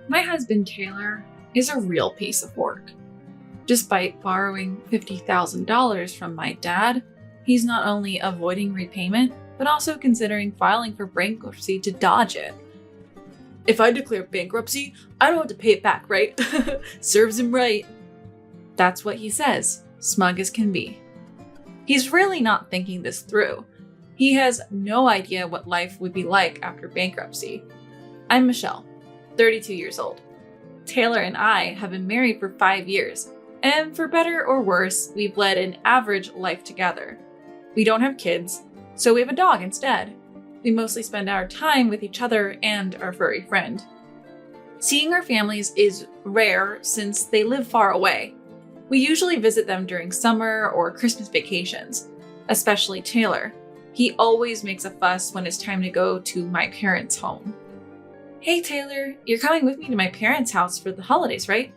My husband Taylor is a real piece of work. Despite borrowing $50,000 from my dad, he's not only avoiding repayment, but also considering filing for bankruptcy to dodge it. If I declare bankruptcy, I don't have to pay it back, right? Serves him right. That's what he says, smug as can be. He's really not thinking this through. He has no idea what life would be like after bankruptcy. I'm Michelle, 32 years old. Taylor and I have been married for 5 years, and for better or worse, we've led an average life together. We don't have kids, so we have a dog instead. We mostly spend our time with each other and our furry friend. Seeing our families is rare since they live far away. We usually visit them during summer or Christmas vacations, especially Taylor. He always makes a fuss when it's time to go to my parents' home. Hey Taylor, you're coming with me to my parents' house for the holidays, right?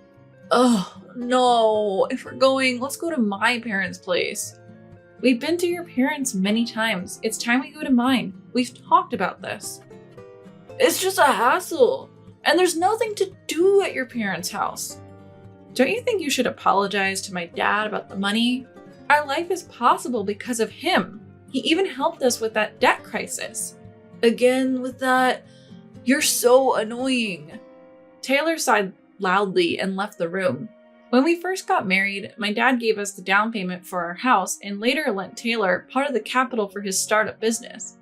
Oh, no. If we're going, let's go to my parents' place. We've been to your parents many times. It's time we go to mine. We've talked about this. It's just a hassle, and there's nothing to do at your parents' house. Don't you think you should apologize to my dad about the money? Our life is possible because of him. He even helped us with that debt crisis. Again with that? You're so annoying. Taylor sighed loudly and left the room. When we first got married, my dad gave us the down payment for our house and later lent Taylor part of the capital for his startup business.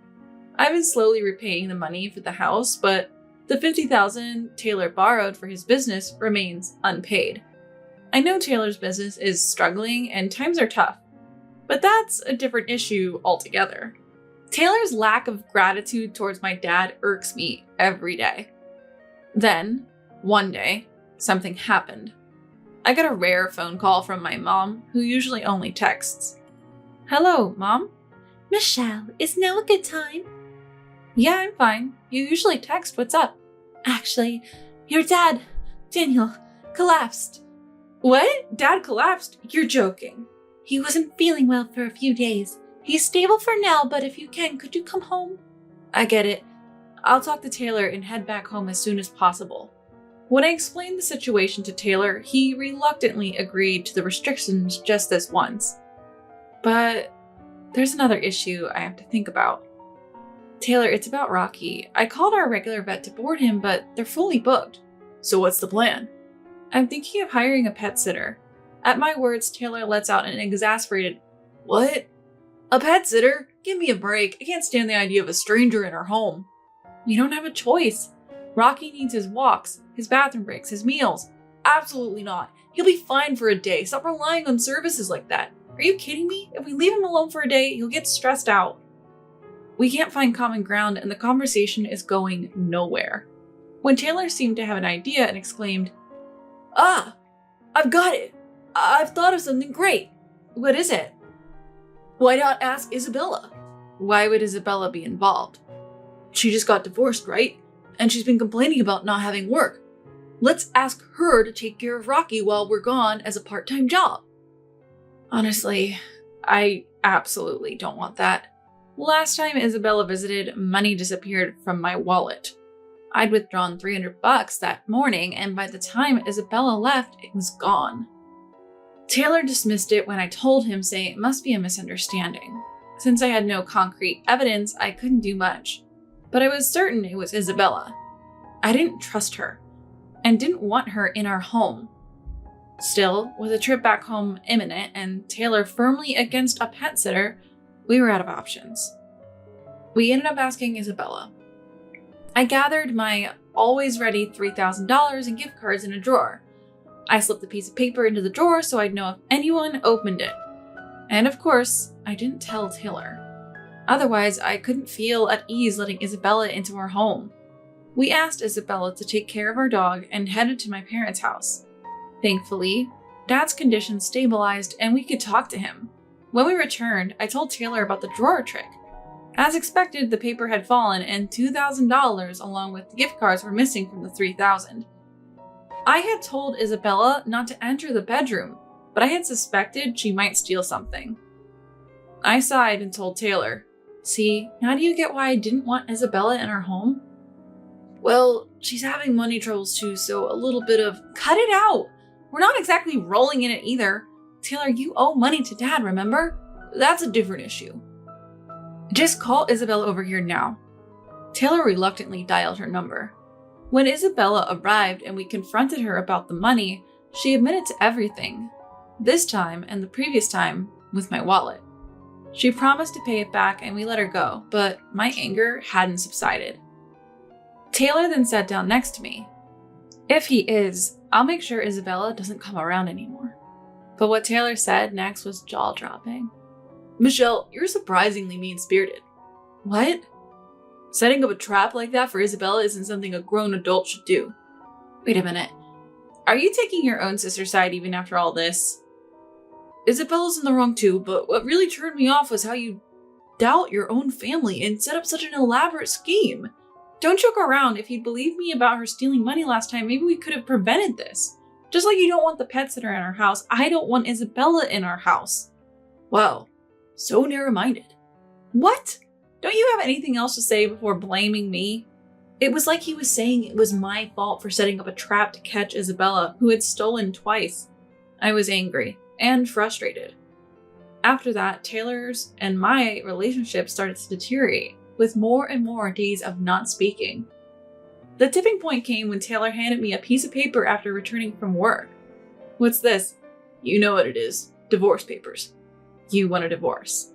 I've been slowly repaying the money for the house, but the $50,000 Taylor borrowed for his business remains unpaid. I know Taylor's business is struggling and times are tough, but that's a different issue altogether. Taylor's lack of gratitude towards my dad irks me every day. Then, one day, something happened. I got a rare phone call from my mom, who usually only texts. Hello, Mom? Michelle, is now a good time? Yeah, I'm fine. You usually text. What's up? Actually, your dad, Daniel, collapsed. What? Dad collapsed? You're joking. He wasn't feeling well for a few days. He's stable for now, but if you can, could you come home? I get it. I'll talk to Taylor and head back home as soon as possible. When I explained the situation to Taylor, he reluctantly agreed to the restrictions just this once. But there's another issue I have to think about. Taylor, it's about Rocky. I called our regular vet to board him, but they're fully booked. So what's the plan? I'm thinking of hiring a pet sitter. At my words, Taylor lets out an exasperated, "What? A pet sitter? Give me a break. I can't stand the idea of a stranger in our home." We don't have a choice. Rocky needs his walks, his bathroom breaks, his meals. Absolutely not. He'll be fine for a day. Stop relying on services like that. Are you kidding me? If we leave him alone for a day, he'll get stressed out. We can't find common ground and the conversation is going nowhere. When Taylor seemed to have an idea and exclaimed, "Ah, I've got it. I've thought of something great." What is it? Why not ask Isabella? Why would Isabella be involved? She just got divorced, right? And she's been complaining about not having work. Let's ask her to take care of Rocky while we're gone as a part-time job. Honestly, I absolutely don't want that. Last time Isabella visited, money disappeared from my wallet. I'd withdrawn $300 that morning, and by the time Isabella left, it was gone. Taylor dismissed it when I told him, saying it must be a misunderstanding. Since I had no concrete evidence, I couldn't do much. But I was certain it was Isabella. I didn't trust her, and didn't want her in our home. Still, with a trip back home imminent and Taylor firmly against a pet sitter, we were out of options. We ended up asking Isabella. I gathered my always ready $3,000 in gift cards in a drawer. I slipped the piece of paper into the drawer so I'd know if anyone opened it. And of course, I didn't tell Taylor. Otherwise, I couldn't feel at ease letting Isabella into our home. We asked Isabella to take care of our dog and headed to my parents' house. Thankfully, Dad's condition stabilized and we could talk to him. When we returned, I told Taylor about the drawer trick. As expected, the paper had fallen and $2,000 along with the gift cards were missing from the $3,000. I had told Isabella not to enter the bedroom, but I had suspected she might steal something. I sighed and told Taylor, "See, now do you get why I didn't want Isabella in our home?" Well, she's having money troubles too, so a little bit of cut it out. We're not exactly rolling in it either. Taylor, you owe money to Dad, remember? That's a different issue. Just call Isabella over here now. Taylor reluctantly dialed her number. When Isabella arrived and we confronted her about the money, she admitted to everything. This time, and the previous time, with my wallet. She promised to pay it back and we let her go, but my anger hadn't subsided. Taylor then sat down next to me. If he is, I'll make sure Isabella doesn't come around anymore. But what Taylor said next was jaw-dropping. Michelle, you're surprisingly mean-spirited. What? Setting up a trap like that for Isabella isn't something a grown adult should do. Wait a minute. Are you taking your own sister's side even after all this? Isabella's in the wrong too, but what really turned me off was how you doubt your own family and set up such an elaborate scheme. Don't joke around. If you'd believed me about her stealing money last time, maybe we could have prevented this. Just like you don't want the pet sitter in our house, I don't want Isabella in our house. Wow, so narrow-minded. What? Don't you have anything else to say before blaming me? It was like he was saying it was my fault for setting up a trap to catch Isabella, who had stolen twice. I was angry and frustrated. After that, Taylor's and my relationship started to deteriorate, with more and more days of not speaking. The tipping point came when Taylor handed me a piece of paper after returning from work. What's this? You know what it is. Divorce papers. You want a divorce.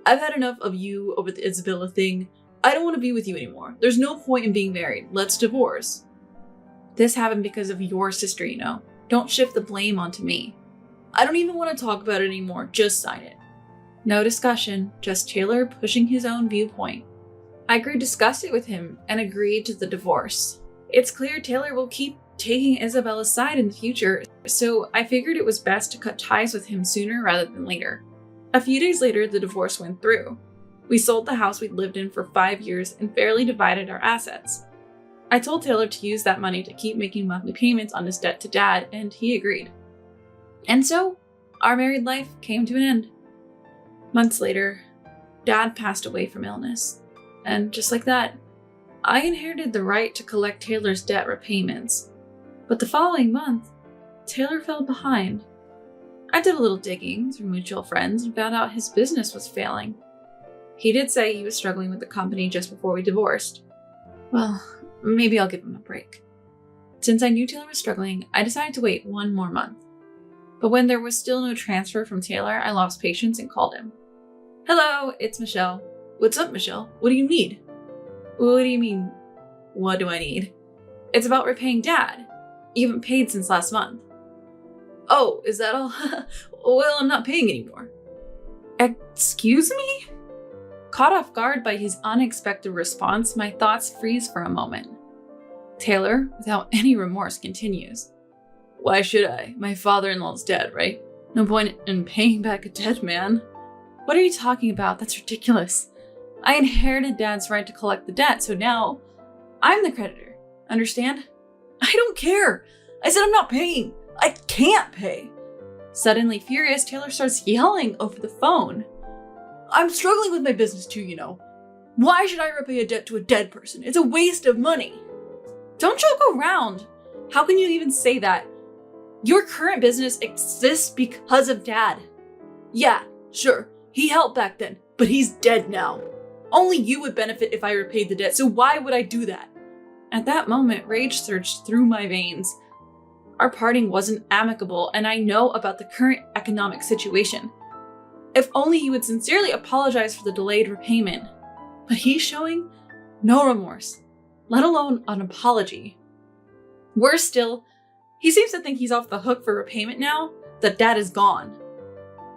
I've had enough of you over the Isabella thing. I don't want to be with you anymore. There's no point in being married. Let's divorce. This happened because of your sister, you know. Don't shift the blame onto me. I don't even want to talk about it anymore. Just sign it. No discussion, just Taylor pushing his own viewpoint. I grew disgusted with him and agreed to the divorce. It's clear Taylor will keep taking Isabella's side in the future, so I figured it was best to cut ties with him sooner rather than later. A few days later, the divorce went through. We sold the house we'd lived in for 5 years and fairly divided our assets. I told Taylor to use that money to keep making monthly payments on his debt to Dad, and he agreed. And so, our married life came to an end. Months later, Dad passed away from illness. And just like that, I inherited the right to collect Taylor's debt repayments. But the following month, Taylor fell behind. I did a little digging through mutual friends and found out his business was failing. He did say he was struggling with the company just before we divorced. Well, maybe I'll give him a break. Since I knew Taylor was struggling, I decided to wait 1 more month. But when there was still no transfer from Taylor, I lost patience and called him. Hello, it's Michelle. What's up, Michelle? What do you need? What do you mean, what do I need? It's about repaying Dad. You haven't paid since last month. Oh, is that all? Well, I'm not paying anymore. Excuse me? Caught off guard by his unexpected response, my thoughts freeze for a moment. Taylor, without any remorse, continues. Why should I? My father-in-law's dead, right? No point in paying back a dead man. What are you talking about? That's ridiculous. I inherited Dad's right to collect the debt, so now I'm the creditor. Understand? I don't care. I said I'm not paying. I can't pay. Suddenly furious, Taylor starts yelling over the phone. I'm struggling with my business too, you know. Why should I repay a debt to a dead person? It's a waste of money. Don't joke around. How can you even say that? Your current business exists because of Dad. Yeah, sure. He helped back then, but he's dead now. Only you would benefit if I repaid the debt, so why would I do that? At that moment, rage surged through my veins. Our parting wasn't amicable, and I know about the current economic situation. If only he would sincerely apologize for the delayed repayment. But he's showing no remorse, let alone an apology. Worse still, he seems to think he's off the hook for repayment now that Dad is gone.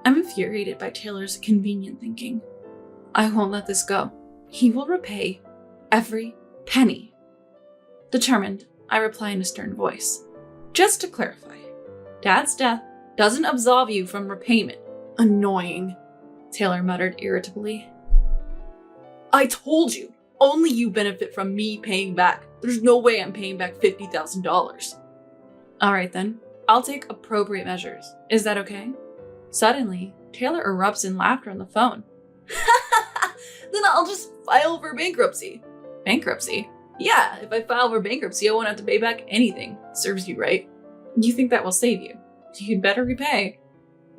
I'm infuriated by Taylor's convenient thinking. I won't let this go. He will repay every penny. Determined, I reply in a stern voice. Just to clarify, Dad's death doesn't absolve you from repayment. Annoying, Taylor muttered irritably. I told you, only you benefit from me paying back. There's no way I'm paying back $50,000. All right then, I'll take appropriate measures. Is that okay? Suddenly, Taylor erupts in laughter on the phone. Then I'll just file for bankruptcy. Bankruptcy? Yeah, if I file for bankruptcy, I won't have to pay back anything. Serves you right. You think that will save you? You'd better repay.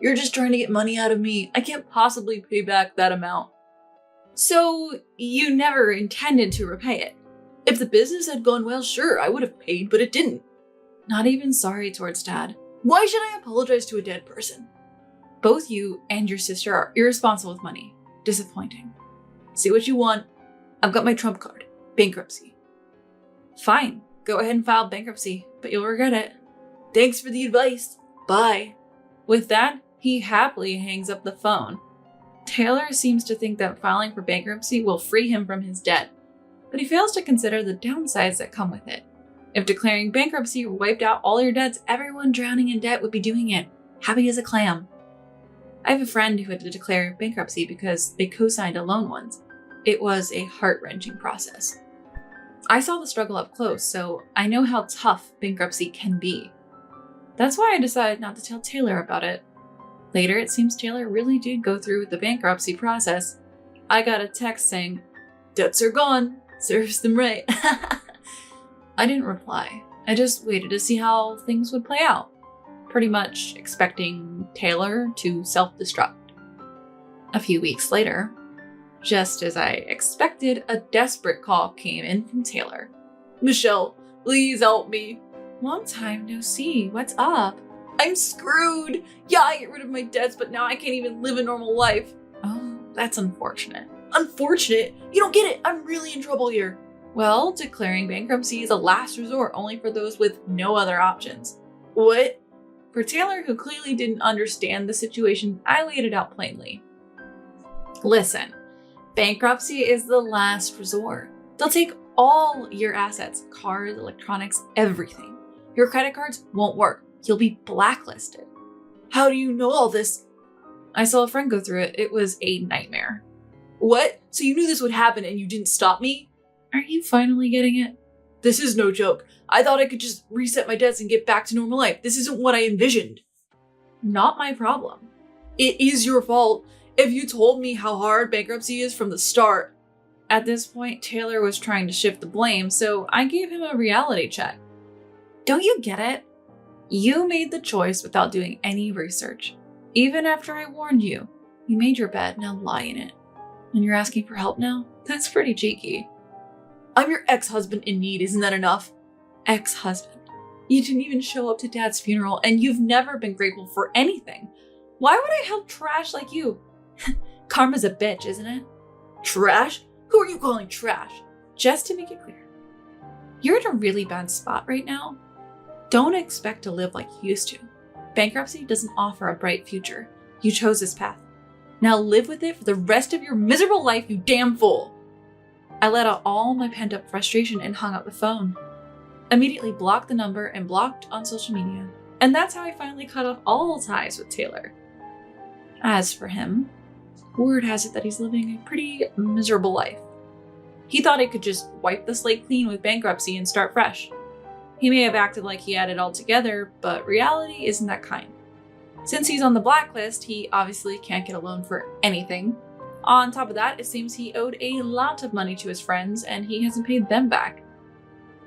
You're just trying to get money out of me. I can't possibly pay back that amount. So, you never intended to repay it? If the business had gone well, sure, I would have paid, but it didn't. Not even sorry towards Dad. Why should I apologize to a dead person? Both you and your sister are irresponsible with money. Disappointing. See what you want. I've got my trump card. Bankruptcy. Fine. Go ahead and file bankruptcy, but you'll regret it. Thanks for the advice. Bye. With that, he happily hangs up the phone. Taylor seems to think that filing for bankruptcy will free him from his debt, but he fails to consider the downsides that come with it. If declaring bankruptcy wiped out all your debts, everyone drowning in debt would be doing it, happy as a clam. I have a friend who had to declare bankruptcy because they co-signed a loan once. It was a heart-wrenching process. I saw the struggle up close, so I know how tough bankruptcy can be. That's why I decided not to tell Taylor about it. Later, it seems Taylor really did go through with the bankruptcy process. I got a text saying, "Debts are gone. Serves them right." I didn't reply. I just waited to see how things would play out, pretty much expecting Taylor to self-destruct. A few weeks later, just as I expected, a desperate call came in from Taylor. "Michelle, please help me." "Long time no see. What's up?" "I'm screwed. Yeah, I get rid of my debts, but now I can't even live a normal life." "Oh, that's unfortunate." "Unfortunate? You don't get it. I'm really in trouble here." "Well, declaring bankruptcy is a last resort only for those with no other options." "What?" For Taylor, who clearly didn't understand the situation, I laid it out plainly. "Listen, bankruptcy is the last resort. They'll take all your assets, cars, electronics, everything. Your credit cards won't work. You'll be blacklisted." "How do you know all this?" "I saw a friend go through it. It was a nightmare." "What? So you knew this would happen and you didn't stop me?" Are you finally getting it? This is no joke. I thought I could just reset my debts and get back to normal life. This isn't what I envisioned. Not my problem. It is your fault. If you told me how hard bankruptcy is from the start. At this point, Taylor was trying to shift the blame, so I gave him a reality check. Don't you get it? You made the choice without doing any research. Even after I warned you, you made your bed, now lie in it. And you're asking for help now? That's pretty cheeky. I'm your ex-husband in need, isn't that enough? Ex-husband? You didn't even show up to Dad's funeral, and you've never been grateful for anything. Why would I help trash like you? Karma's a bitch, isn't it? Trash? Who are you calling trash? Just to make it clear, you're in a really bad spot right now. Don't expect to live like you used to. Bankruptcy doesn't offer a bright future. You chose this path. Now live with it for the rest of your miserable life, you damn fool. I let out all my pent-up frustration and hung up the phone. Immediately blocked the number and blocked on social media. And that's how I finally cut off all ties with Taylor. As for him, word has it that he's living a pretty miserable life. He thought he could just wipe the slate clean with bankruptcy and start fresh. He may have acted like he had it all together, but reality isn't that kind. Since he's on the blacklist, he obviously can't get a loan for anything. On top of that, it seems he owed a lot of money to his friends and he hasn't paid them back.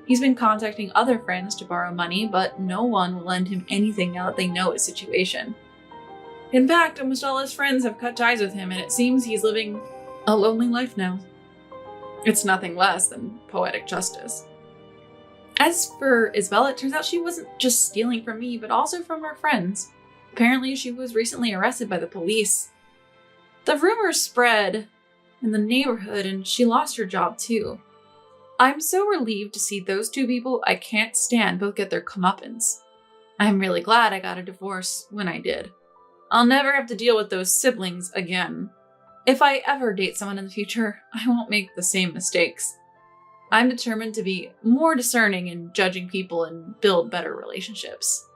He's been contacting other friends to borrow money, but no one will lend him anything now that they know his situation. In fact, almost all his friends have cut ties with him and it seems he's living a lonely life now. It's nothing less than poetic justice. As for Isabella, it turns out she wasn't just stealing from me, but also from her friends. Apparently, she was recently arrested by the police. The rumors spread in the neighborhood and she lost her job too. I'm so relieved to see those two people I can't stand both get their comeuppance. I'm really glad I got a divorce when I did. I'll never have to deal with those siblings again. If I ever date someone in the future, I won't make the same mistakes. I'm determined to be more discerning in judging people and build better relationships.